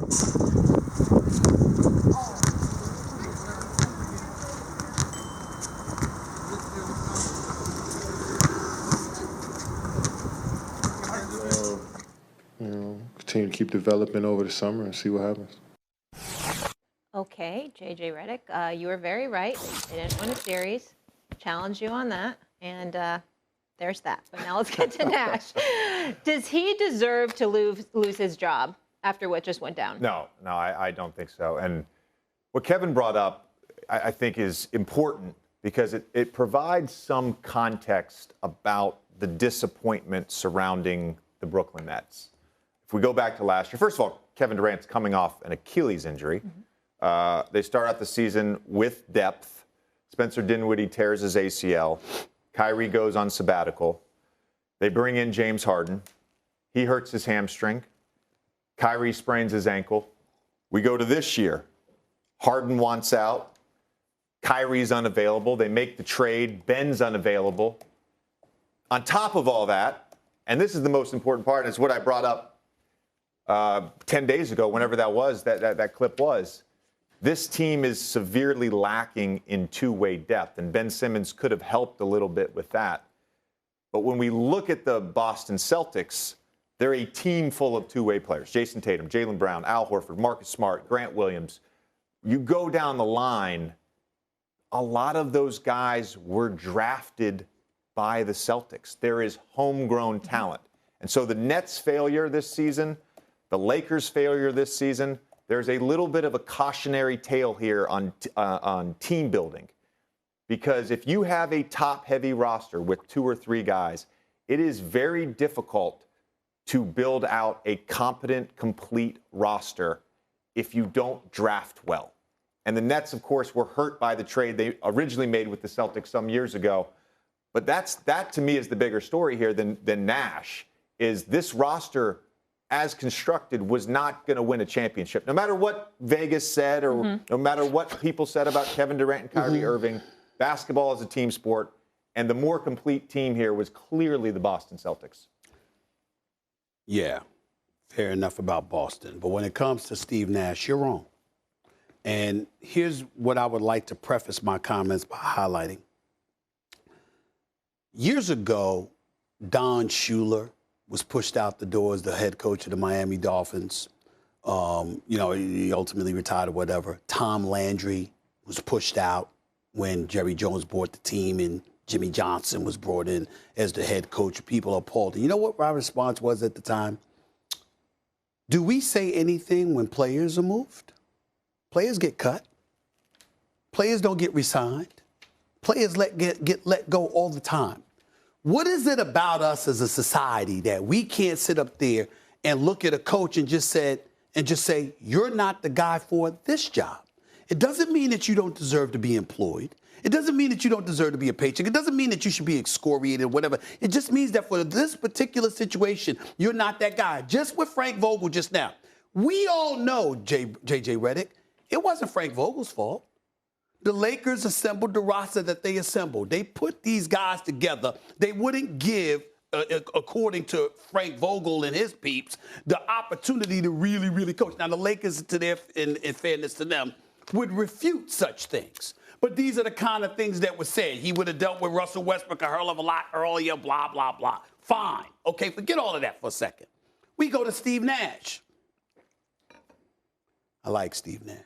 Continue to keep developing over the summer and see what happens. Okay, JJ Redick, you were very right. They didn't win a series. Challenge you on that, and there's that. But now let's get to Nash. Does he deserve to lose his job after what just went down? No, I don't think so. And what Kevin brought up, I think, is important because it provides some context about the disappointment surrounding the Brooklyn Nets. If we go back to last year, first of all, Kevin Durant's coming off an Achilles injury. Mm-hmm. They start out the season with depth. Spencer Dinwiddie tears his ACL. Kyrie goes on sabbatical. They bring in James Harden. He hurts his hamstring. Kyrie sprains his ankle. We go to this year. Harden wants out. Kyrie's unavailable. They make the trade. Ben's unavailable. On top of all that, and this is the most important part, and it's what I brought up 10 days ago, whenever that was, that clip was, this team is severely lacking in two-way depth, and Ben Simmons could have helped a little bit with that. But when we look at the Boston Celtics, they're a team full of two-way players. Jason Tatum, Jaylen Brown, Al Horford, Marcus Smart, Grant Williams. You go down the line, a lot of those guys were drafted by the Celtics. There is homegrown talent. And so the Nets' failure this season, the Lakers' failure this season, there's a little bit of a cautionary tale here on team building. Because if you have a top-heavy roster with two or three guys, it is very difficult to build out a competent, complete roster if you don't draft well. And the Nets, of course, were hurt by the trade they originally made with the Celtics some years ago. But that, to me, is the bigger story here than Nash, is this roster, as constructed, was not going to win a championship. No matter what Vegas said or no matter what people said about Kevin Durant and Kyrie Irving, basketball is a team sport, and the more complete team here was clearly the Boston Celtics. Yeah, fair enough about Boston. But when it comes to Steve Nash, you're wrong. And here's what I would like to preface my comments by highlighting. Years ago, Don Shula was pushed out the door as the head coach of the Miami Dolphins. He ultimately retired or whatever. Tom Landry was pushed out when Jerry Jones bought the team and Jimmy Johnson was brought in as the head coach. People are appalled. And you know what my response was at the time? Do we say anything when players are moved? Players get cut. Players don't get re-signed. Players get let go all the time. What is it about us as a society that we can't sit up there and look at a coach and just say, you're not the guy for this job? It doesn't mean that you don't deserve to be employed. It doesn't mean that you don't deserve to be a paycheck. It doesn't mean that you should be excoriated or whatever. It just means that for this particular situation, you're not that guy. Just with Frank Vogel just now. We all know, JJ Redick, it wasn't Frank Vogel's fault. The Lakers assembled the roster that they assembled. They put these guys together. They wouldn't give, according to Frank Vogel and his peeps, the opportunity to really, really coach. Now, the Lakers, in fairness to them, would refute such things. But these are the kind of things that were said. He would have dealt with Russell Westbrook a hell of a lot earlier, blah, blah, blah. Fine. Okay, forget all of that for a second. We go to Steve Nash. I like Steve Nash.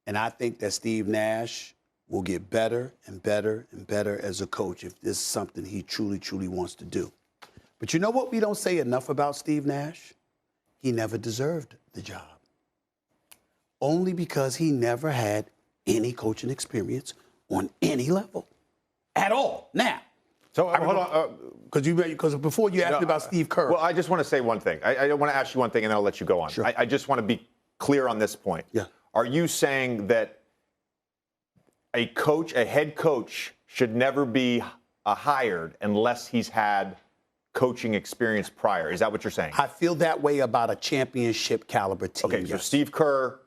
And I think that Steve Nash will get better and better and better as a coach if this is something he truly, truly wants to do. But you know what we don't say enough about Steve Nash? He never deserved the job. Only because he never had any coaching experience on any level at all. Now, so hold on. Because before you asked me about Steve Kerr. Well, I just want to say one thing. I want to ask you one thing, and then I'll let you go on. Sure. I just want to be clear on this point. Yeah. Are you saying that a head coach, should never be hired unless he's had coaching experience prior? Is that what you're saying? I feel that way about a championship caliber team. Okay, so Steve Kerr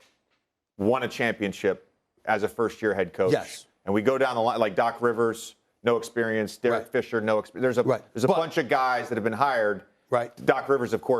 won a championship as a first-year head coach. Yes. And we go down the line, like Doc Rivers, no experience. Derek Fisher, no experience. There's a bunch of guys that have been hired. Right. Doc Rivers, of course,